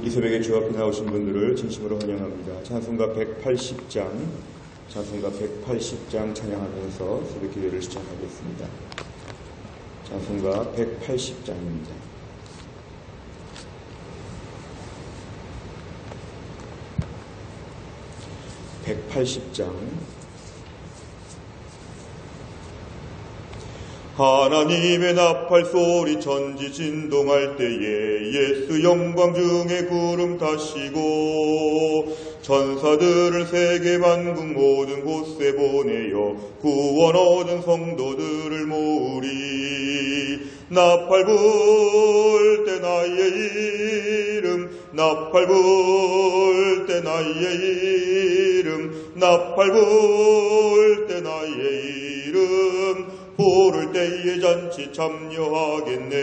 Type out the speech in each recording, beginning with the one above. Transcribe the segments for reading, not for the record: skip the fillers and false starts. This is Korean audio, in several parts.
이 새벽에 주 앞에 나오신 분들을 진심으로 환영합니다. 찬송가 180장 찬양하면서 새벽 기도를 시작하겠습니다. 찬송가 180장입니다. 하나님의 나팔 소리 천지 진동할 때에 예수 영광 중에 구름 타시고 천사들을 세계 만국 모든 곳에 보내어 구원 얻은 성도들을 모으리. 나팔 불 때 나의 이름, 나팔 불 때 나의 이름, 나팔 불 때 나의 이름, 부를 때에 잔치 참여하겠네.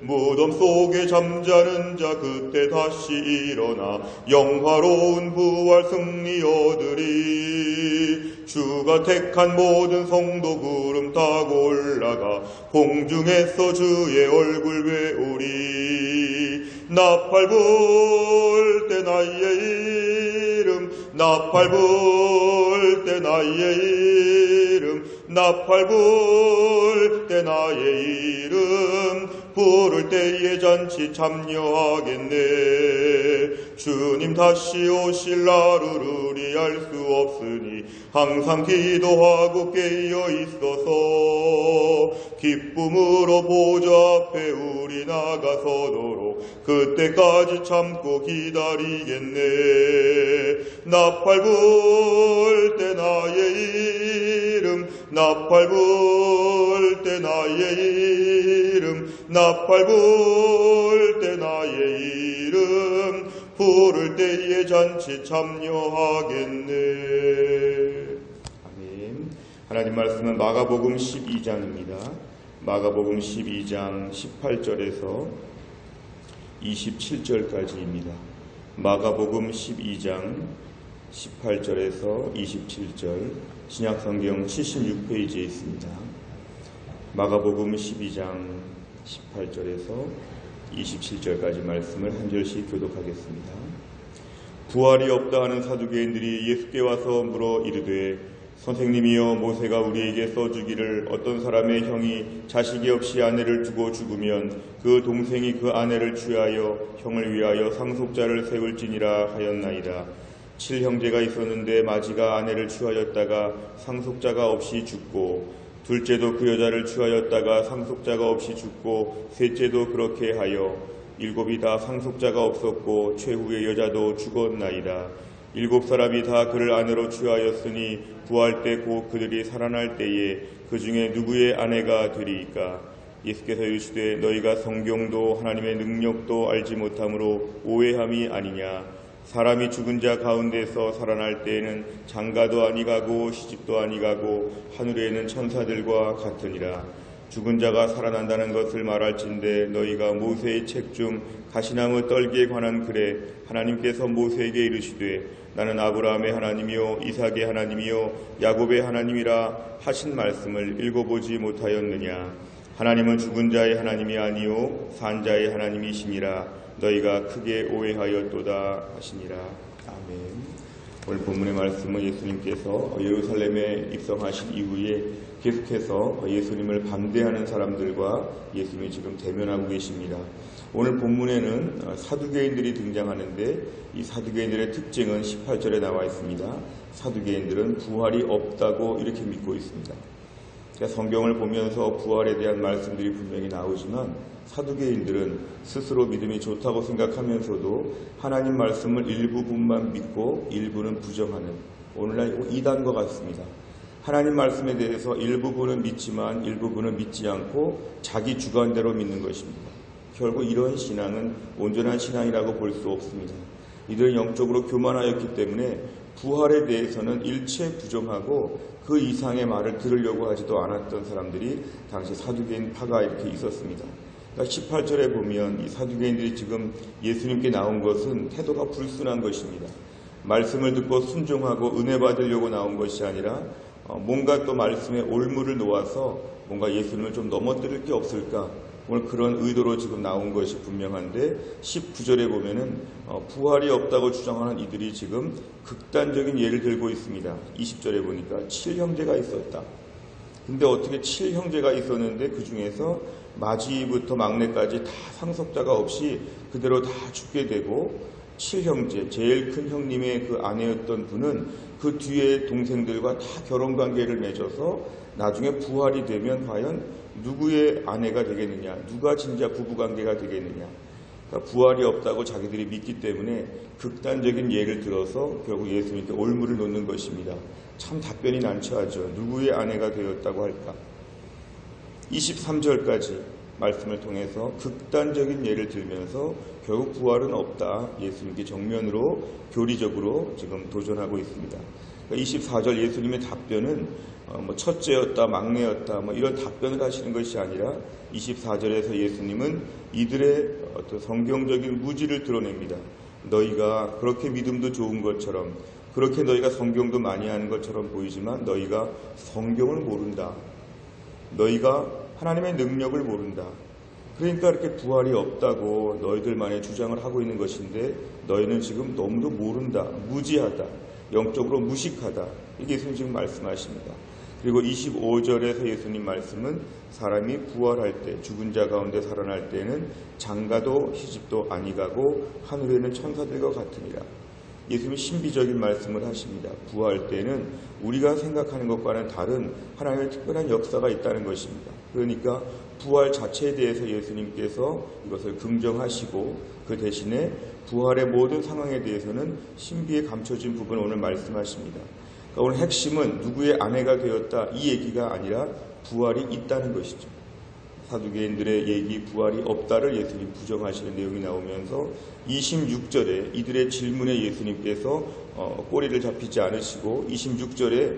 무덤 속에 잠자는 자 그때 다시 일어나 영화로운 부활 승리 얻으리. 주가 택한 모든 성도 구름 타고 올라가 공중에서 주의 얼굴 배우리. 나팔 불 때 나의 이름, 나팔 불 때 나의 이름, 나팔 불 때 나의 이름, 부를 때에 잔치 참여하겠네. 주님 다시 오실 날을 우리 알 수 없으니 항상 기도하고 깨어 있어서 기쁨으로 보좌 앞에 우리 나가서도록 그때까지 참고 기다리겠네. 나팔 불 때 나의 이름, 나팔 불 때 나의 이름, 나팔 불 때 나의 이름, 부를 때에 잔치 참여하겠네. 아멘. 하나님 말씀은 마가복음 12장입니다. 마가복음 12장 18절에서 27절까지입니다. 마가복음 12장 18절에서 27절, 신약성경 76페이지에 있습니다. 마가복음 12장 18절에서 27절까지 말씀을 한 절씩 교독하겠습니다. 부활이 없다 하는 사두개인들이 예수께 와서 물어 이르되, 선생님이여, 모세가 우리에게 써주기를 어떤 사람의 형이 자식이 없이 아내를 두고 죽으면 그 동생이 그 아내를 취하여 형을 위하여 상속자를 세울지니라 하였나이다. 7형제가 있었는데 마지가 아내를 취하였다가 상속자가 없이 죽고, 둘째도 그 여자를 취하였다가 상속자가 없이 죽고, 셋째도 그렇게 하여 7이 다 상속자가 없었고 최후의 여자도 죽었나이다. 7사람이 다 그를 아내로 취하였으니 부활 때 곧 그들이 살아날 때에 그 중에 누구의 아내가 되리이까? 예수께서 이르시되, 너희가 성경도 하나님의 능력도 알지 못함으로 오해함이 아니냐? 사람이 죽은 자 가운데서 살아날 때에는 장가도 아니가고 시집도 아니가고 하늘에는 천사들과 같으니라. 죽은 자가 살아난다는 것을 말할진대 너희가 모세의 책 중 가시나무 떨기에 관한 글에 하나님께서 모세에게 이르시되, 나는 아브라함의 하나님이요 이삭의 하나님이요 야곱의 하나님이라 하신 말씀을 읽어보지 못하였느냐? 하나님은 죽은 자의 하나님이 아니요 산 자의 하나님이시니라. 너희가 크게 오해하였도다 하시니라. 아멘. 오늘 본문의 말씀은 예수님께서 예루살렘에 입성하신 이후에 계속해서 예수님을 반대하는 사람들과 예수님이 지금 대면하고 계십니다. 오늘 본문에는 사두개인들이 등장하는데, 이 사두개인들의 특징은 18절에 나와 있습니다. 사두개인들은 부활이 없다고 이렇게 믿고 있습니다. 성경을 보면서 부활에 대한 말씀들이 분명히 나오지만 사두개인들은 스스로 믿음이 좋다고 생각하면서도 하나님 말씀을 일부분만 믿고 일부는 부정하는, 오늘날 이단과 같습니다. 하나님 말씀에 대해서 일부분은 믿지만 일부분은 믿지 않고 자기 주관대로 믿는 것입니다. 결국 이런 신앙은 온전한 신앙이라고 볼 수 없습니다. 이들은 영적으로 교만하였기 때문에 부활에 대해서는 일체 부정하고 그 이상의 말을 들으려고 하지도 않았던 사람들이 당시 사두개인 파가 이렇게 있었습니다. 그러니까 18절에 보면 이 사두개인들이 지금 예수님께 나온 것은 태도가 불순한 것입니다. 말씀을 듣고 순종하고 은혜 받으려고 나온 것이 아니라 뭔가 또 말씀에 올무를 놓아서 뭔가 예수님을 좀 넘어뜨릴 게 없을까, 오늘 그런 의도로 지금 나온 것이 분명한데 19절에 보면은 부활이 없다고 주장하는 이들이 지금 극단적인 예를 들고 있습니다. 20절에 보니까 7형제가 있었다. 근데 어떻게 7형제가 있었는데 그 중에서 마지부터 막내까지 다 상속자가 없이 그대로 다 죽게 되고 7형제, 제일 큰 형님의 그 아내였던 분은 그 뒤에 동생들과 다 결혼관계를 맺어서 나중에 부활이 되면 과연 누구의 아내가 되겠느냐, 누가 진짜 부부관계가 되겠느냐. 그러니까 부활이 없다고 자기들이 믿기 때문에 극단적인 예를 들어서 결국 예수님께 올무를 놓는 것입니다. 참 답변이 난처하죠. 누구의 아내가 되었다고 할까? 23절까지 말씀을 통해서 극단적인 예를 들면서 결국 부활은 없다. 예수님께 정면으로 교리적으로 지금 도전하고 있습니다. 24절 예수님의 답변은 첫째였다, 막내였다, 이런 답변을 하시는 것이 아니라 24절에서 예수님은 이들의 어떤 성경적인 무지를 드러냅니다. 너희가 그렇게 믿음도 좋은 것처럼, 그렇게 너희가 성경도 많이 하는 것처럼 보이지만 너희가 성경을 모른다. 너희가 하나님의 능력을 모른다. 그러니까 이렇게 부활이 없다고 너희들만의 주장을 하고 있는 것인데 너희는 지금 너무도 모른다. 무지하다. 영적으로 무식하다. 이게 예수님 지금 말씀하십니다. 그리고 25절에서 예수님 말씀은 사람이 부활할 때, 죽은 자 가운데 살아날 때는 장가도 시집도 아니 가고 하늘에는 천사들과 같으니라. 예수님이 신비적인 말씀을 하십니다. 부활 때는 우리가 생각하는 것과는 다른 하나님의 특별한 역사가 있다는 것입니다. 그러니까 부활 자체에 대해서 예수님께서 이것을 긍정하시고 그 대신에 부활의 모든 상황에 대해서는 신비에 감춰진 부분을 오늘 말씀하십니다. 그러니까 오늘 핵심은 누구의 아내가 되었다 이 얘기가 아니라 부활이 있다는 것이죠. 사두개인들의 얘기 부활이 없다를 예수님 부정하시는 내용이 나오면서 26절에 이들의 질문에 예수님께서 꼬리를 잡히지 않으시고 26절에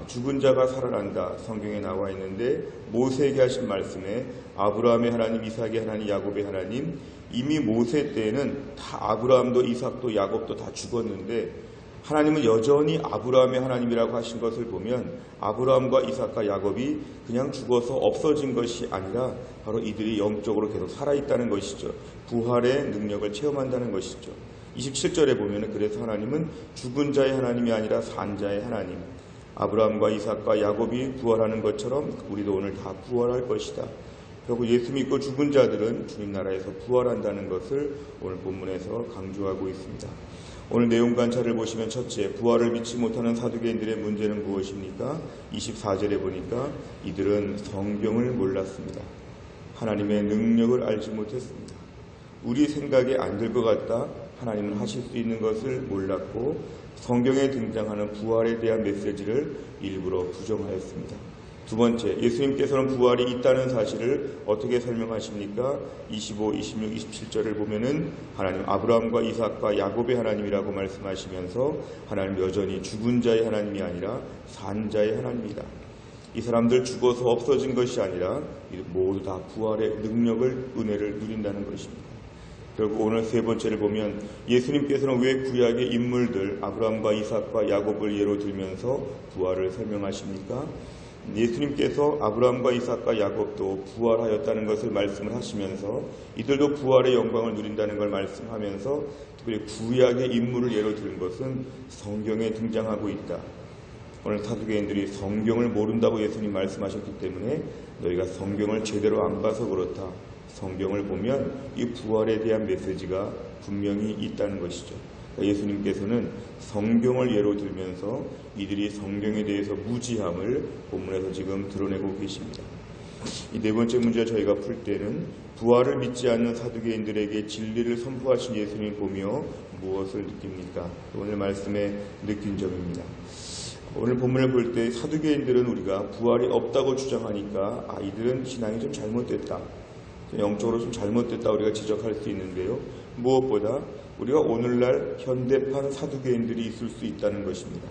죽은 자가 살아난다 성경에 나와 있는데 모세에게 하신 말씀에 아브라함의 하나님, 이삭의 하나님, 야곱의 하나님, 이미 모세 때에는 다 아브라함도 이삭도 야곱도 다 죽었는데 하나님은 여전히 아브라함의 하나님이라고 하신 것을 보면 아브라함과 이삭과 야곱이 그냥 죽어서 없어진 것이 아니라 바로 이들이 영적으로 계속 살아있다는 것이죠. 부활의 능력을 체험한다는 것이죠. 27절에 보면 그래서 하나님은 죽은 자의 하나님이 아니라 산 자의 하나님, 아브라함과 이삭과 야곱이 부활하는 것처럼 우리도 오늘 다 부활할 것이다. 결국 예수 믿고 죽은 자들은 주님 나라에서 부활한다는 것을 오늘 본문에서 강조하고 있습니다. 오늘 내용 관찰을 보시면 첫째, 부활을 믿지 못하는 사두개인들의 문제는 무엇입니까? 24절에 보니까 이들은 성경을 몰랐습니다. 하나님의 능력을 알지 못했습니다. 우리 생각에 안 될 것 같다. 하나님은 하실 수 있는 것을 몰랐고 성경에 등장하는 부활에 대한 메시지를 일부러 부정하였습니다. 두 번째, 예수님께서는 부활이 있다는 사실을 어떻게 설명하십니까? 25, 26, 27절을 보면은 하나님 아브라함과 이삭과 야곱의 하나님이라고 말씀하시면서 하나님 여전히 죽은 자의 하나님이 아니라 산 자의 하나님이다. 이 사람들 죽어서 없어진 것이 아니라 모두 다 부활의 능력을, 은혜를 누린다는 것입니다. 결국 오늘 세 번째를 보면 예수님께서는 왜 구약의 인물들 아브라함과 이삭과 야곱을 예로 들면서 부활을 설명하십니까? 예수님께서 아브라함과 이삭과 야곱도 부활하였다는 것을 말씀을 하시면서 이들도 부활의 영광을 누린다는 걸 말씀하면서 특별히 구약의 인물을 예로 들은 것은 성경에 등장하고 있다. 오늘 사두개인들이 성경을 모른다고 예수님 말씀하셨기 때문에 너희가 성경을 제대로 안 봐서 그렇다. 성경을 보면 이 부활에 대한 메시지가 분명히 있다는 것이죠. 예수님께서는 성경을 예로 들면서 이들이 성경에 대해서 무지함을 본문에서 지금 드러내고 계십니다. 이 네 번째 문제 저희가 풀 때는 부활을 믿지 않는 사두개인들에게 진리를 선포하신 예수님 보며 무엇을 느낍니까? 오늘 말씀에 느낀 점입니다. 오늘 본문을 볼 때 사두개인들은 우리가 부활이 없다고 주장하니까 이들은 신앙이 좀 잘못됐다. 영적으로 좀 잘못됐다 우리가 지적할 수 있는데요. 무엇보다 우리가 오늘날 현대판 사두개인들이 있을 수 있다는 것입니다.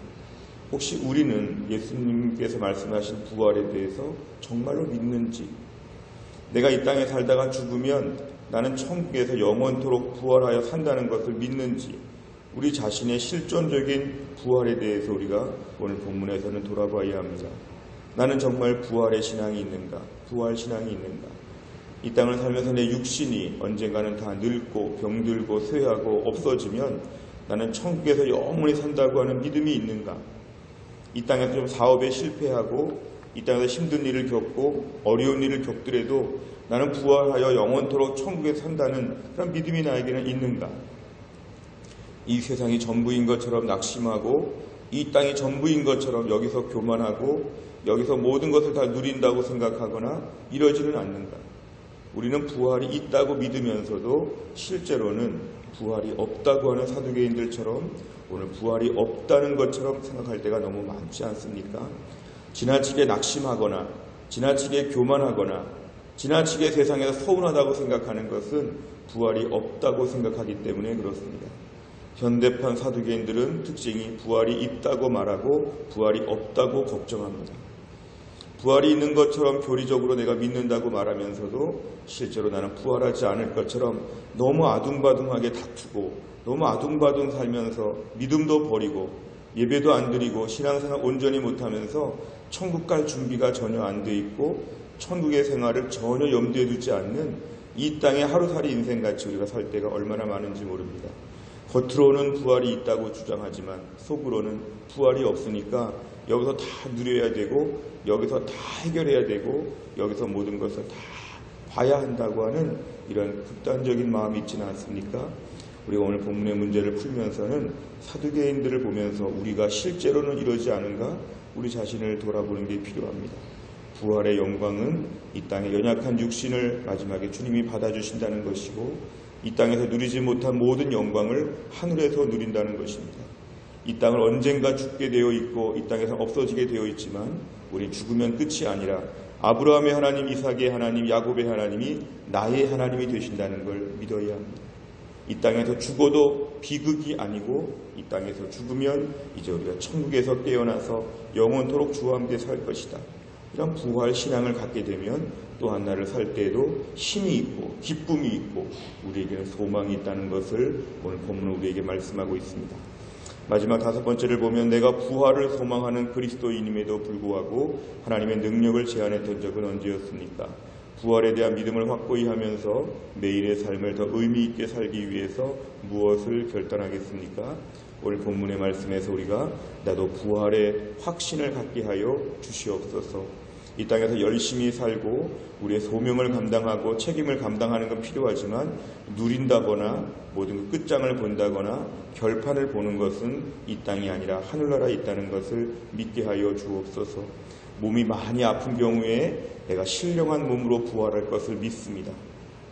혹시 우리는 예수님께서 말씀하신 부활에 대해서 정말로 믿는지, 내가 이 땅에 살다가 죽으면 나는 천국에서 영원토록 부활하여 산다는 것을 믿는지, 우리 자신의 실존적인 부활에 대해서 우리가 오늘 본문에서는 돌아봐야 합니다. 나는 정말 부활의 신앙이 있는가? 부활 신앙이 있는가? 이 땅을 살면서 내 육신이 언젠가는 다 늙고 병들고 쇠하고 없어지면 나는 천국에서 영원히 산다고 하는 믿음이 있는가? 이 땅에서 좀 사업에 실패하고 이 땅에서 힘든 일을 겪고 어려운 일을 겪더라도 나는 부활하여 영원토록 천국에 산다는 그런 믿음이 나에게는 있는가? 이 세상이 전부인 것처럼 낙심하고 이 땅이 전부인 것처럼 여기서 교만하고 여기서 모든 것을 다 누린다고 생각하거나 이러지는 않는가? 우리는 부활이 있다고 믿으면서도 실제로는 부활이 없다고 하는 사두개인들처럼 오늘 부활이 없다는 것처럼 생각할 때가 너무 많지 않습니까? 지나치게 낙심하거나 지나치게 교만하거나 지나치게 세상에서 서운하다고 생각하는 것은 부활이 없다고 생각하기 때문에 그렇습니다. 현대판 사두개인들은 특징이 부활이 있다고 말하고 부활이 없다고 걱정합니다. 부활이 있는 것처럼 교리적으로 내가 믿는다고 말하면서도 실제로 나는 부활하지 않을 것처럼 너무 아둥바둥하게 다투고 너무 아둥바둥 살면서 믿음도 버리고 예배도 안 드리고 신앙생활 온전히 못하면서 천국 갈 준비가 전혀 안 돼 있고 천국의 생활을 전혀 염두에 두지 않는 이 땅의 하루살이 인생같이 우리가 살 때가 얼마나 많은지 모릅니다. 겉으로는 부활이 있다고 주장하지만 속으로는 부활이 없으니까 여기서 다 누려야 되고 여기서 다 해결해야 되고 여기서 모든 것을 다 봐야 한다고 하는 이런 극단적인 마음이 있지는 않습니까? 우리가 오늘 본문의 문제를 풀면서는 사두개인들을 보면서 우리가 실제로는 이러지 않은가? 우리 자신을 돌아보는 게 필요합니다. 부활의 영광은 이 땅의 연약한 육신을 마지막에 주님이 받아주신다는 것이고 이 땅에서 누리지 못한 모든 영광을 하늘에서 누린다는 것입니다. 이 땅을 언젠가 죽게 되어 있고 이 땅에서 없어지게 되어 있지만 우리 죽으면 끝이 아니라 아브라함의 하나님, 이삭의 하나님, 야곱의 하나님이 나의 하나님이 되신다는 걸 믿어야 합니다. 이 땅에서 죽어도 비극이 아니고 이 땅에서 죽으면 이제 우리가 천국에서 깨어나서 영원토록 주와 함께 살 것이다. 이런 부활 신앙을 갖게 되면 또한 날을 살 때에도 힘이 있고 기쁨이 있고 우리에게는 소망이 있다는 것을 오늘 본문은 우리에게 말씀하고 있습니다. 마지막 다섯 번째를 보면 내가 부활을 소망하는 그리스도인임에도 불구하고 하나님의 능력을 제안했던 적은 언제였습니까? 부활에 대한 믿음을 확고히 하면서 매일의 삶을 더 의미 있게 살기 위해서 무엇을 결단하겠습니까? 오늘 본문의 말씀에서 우리가 나도 부활의 확신을 갖게 하여 주시옵소서. 이 땅에서 열심히 살고 우리의 소명을 감당하고 책임을 감당하는 건 필요하지만 누린다거나 모든 끝장을 본다거나 결판을 보는 것은 이 땅이 아니라 하늘나라에 있다는 것을 믿게 하여 주옵소서. 몸이 많이 아픈 경우에 내가 신령한 몸으로 부활할 것을 믿습니다.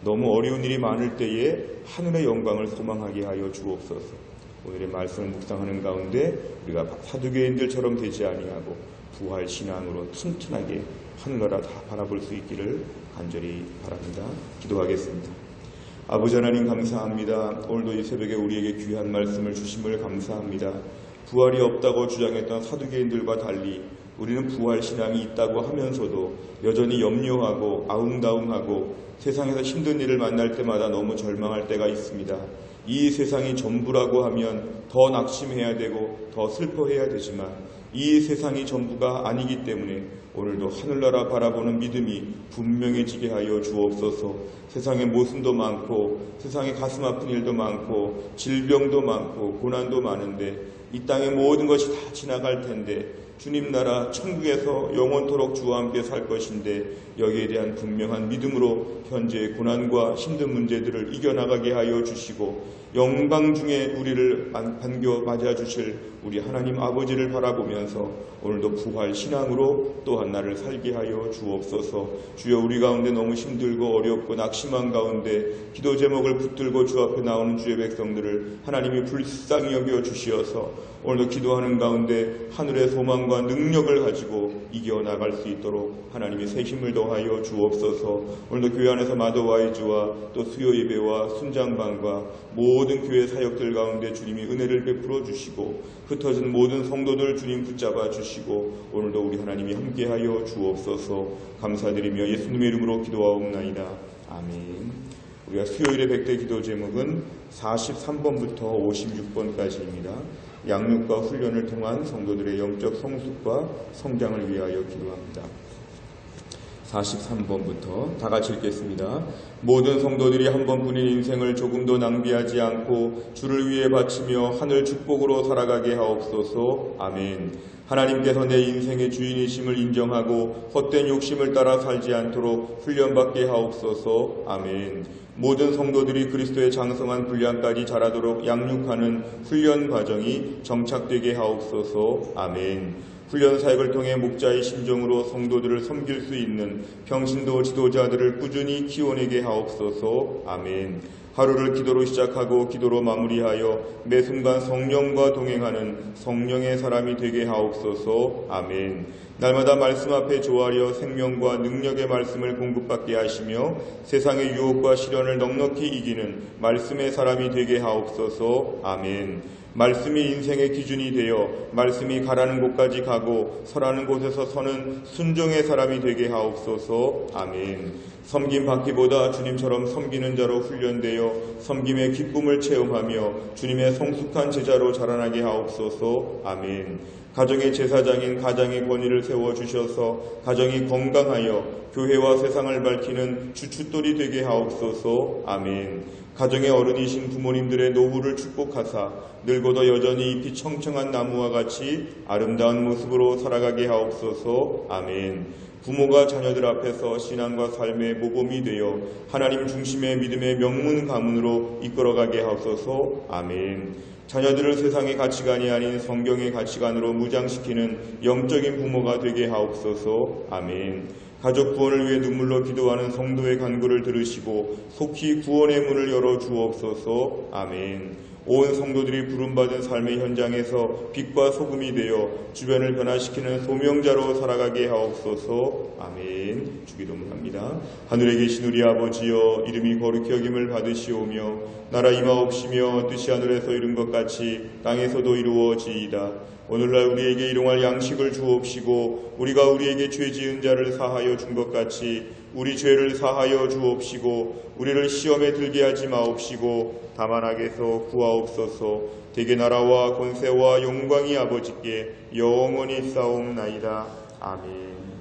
너무 어려운 일이 많을 때에 하늘의 영광을 소망하게 하여 주옵소서. 오늘의 말씀을 묵상하는 가운데 우리가 사두개인들처럼 되지 아니하고 부활 신앙으로 튼튼하게 하늘나라 다 바라볼 수 있기를 간절히 바랍니다. 기도하겠습니다. 아버지 하나님 감사합니다. 오늘도 이 새벽에 우리에게 귀한 말씀을 주심을 감사합니다. 부활이 없다고 주장했던 사두개인들과 달리 우리는 부활 신앙이 있다고 하면서도 여전히 염려하고 아웅다웅하고 세상에서 힘든 일을 만날 때마다 너무 절망할 때가 있습니다. 이 세상이 전부라고 하면 더 낙심해야 되고 더 슬퍼해야 되지만 이 세상이 전부가 아니기 때문에 오늘도 하늘나라 바라보는 믿음이 분명해지게 하여 주옵소서. 세상에 모순도 많고 세상에 가슴 아픈 일도 많고 질병도 많고 고난도 많은데 이 땅의 모든 것이 다 지나갈 텐데 주님 나라 천국에서 영원토록 주와 함께 살 것인데 여기에 대한 분명한 믿음으로 현재의 고난과 힘든 문제들을 이겨나가게 하여 주시고 영광 중에 우리를 반겨 맞아주실 우리 하나님 아버지를 바라보면서 오늘도 부활 신앙으로 또한 날을 살게 하여 주옵소서. 주여 우리 가운데 너무 힘들고 어렵고 낙심한 가운데 기도 제목을 붙들고 주 앞에 나오는 주의 백성들을 하나님이 불쌍히 여겨 주시어서 오늘도 기도하는 가운데 하늘의 소망과 능력을 가지고 이겨나갈 수 있도록 하나님이 새 힘을 더하여 주옵소서. 오늘도 교회 안에서 마더와이즈와 또 수요 예배와 순장반과 모든 교회 사역들 가운데 주님이 은혜를 베풀어 주시고 흩어진 모든 성도들 주님 붙잡아 주시고 오늘도 우리 하나님이 함께하여 주옵소서. 감사드리며 예수님의 이름으로 기도하옵나이다. 아멘. 우리가 수요일의 백대 기도 제목은 43번부터 56번까지입니다. 양육과 훈련을 통한 성도들의 영적 성숙과 성장을 위하여 기도합니다. 43번부터 다 같이 읽겠습니다. 모든 성도들이 한 번뿐인 인생을 조금도 낭비하지 않고 주를 위해 바치며 하늘 축복으로 살아가게 하옵소서. 아멘. 하나님께서 내 인생의 주인이심을 인정하고 헛된 욕심을 따라 살지 않도록 훈련받게 하옵소서. 아멘. 모든 성도들이 그리스도의 장성한 분량까지 자라도록 양육하는 훈련 과정이 정착되게 하옵소서. 아멘. 훈련 사역을 통해 목자의 심정으로 성도들을 섬길 수 있는 평신도 지도자들을 꾸준히 키워내게 하옵소서. 아멘. 하루를 기도로 시작하고 기도로 마무리하여 매 순간 성령과 동행하는 성령의 사람이 되게 하옵소서. 아멘. 날마다 말씀 앞에 조아려 생명과 능력의 말씀을 공급받게 하시며 세상의 유혹과 시련을 넉넉히 이기는 말씀의 사람이 되게 하옵소서. 아멘. 말씀이 인생의 기준이 되어 말씀이 가라는 곳까지 가고 서라는 곳에서 서는 순종의 사람이 되게 하옵소서. 아멘. 섬김 받기보다 주님처럼 섬기는 자로 훈련되어 섬김의 기쁨을 체험하며 주님의 성숙한 제자로 자라나게 하옵소서. 아멘. 가정의 제사장인 가장의 권위를 세워주셔서 가정이 건강하여 교회와 세상을 밝히는 주춧돌이 되게 하옵소서. 아멘. 가정의 어른이신 부모님들의 노후를 축복하사 늙어도 여전히 잎이 청청한 나무와 같이 아름다운 모습으로 살아가게 하옵소서. 아멘. 부모가 자녀들 앞에서 신앙과 삶의 모범이 되어 하나님 중심의 믿음의 명문 가문으로 이끌어가게 하옵소서. 아멘. 자녀들을 세상의 가치관이 아닌 성경의 가치관으로 무장시키는 영적인 부모가 되게 하옵소서. 아멘. 가족 구원을 위해 눈물로 기도하는 성도의 간구를 들으시고 속히 구원의 문을 열어 주옵소서. 아멘. 온 성도들이 부름받은 삶의 현장에서 빛과 소금이 되어 주변을 변화시키는 소명자로 살아가게 하옵소서. 아멘. 주기도문합니다. 하늘에 계신 우리 아버지여, 이름이 거룩히 여김을 받으시오며 나라 임하옵시며 뜻이 하늘에서 이룬 것 같이 땅에서도 이루어지이다. 오늘날 우리에게 일용할 양식을 주옵시고 우리가 우리에게 죄 지은 자를 사하여 준 것 같이 우리 죄를 사하여 주옵시고 우리를 시험에 들게 하지 마옵시고 다만 악에서 구하옵소서. 대개 나라와 권세와 영광이 아버지께 영원히 싸움나이다. 아멘.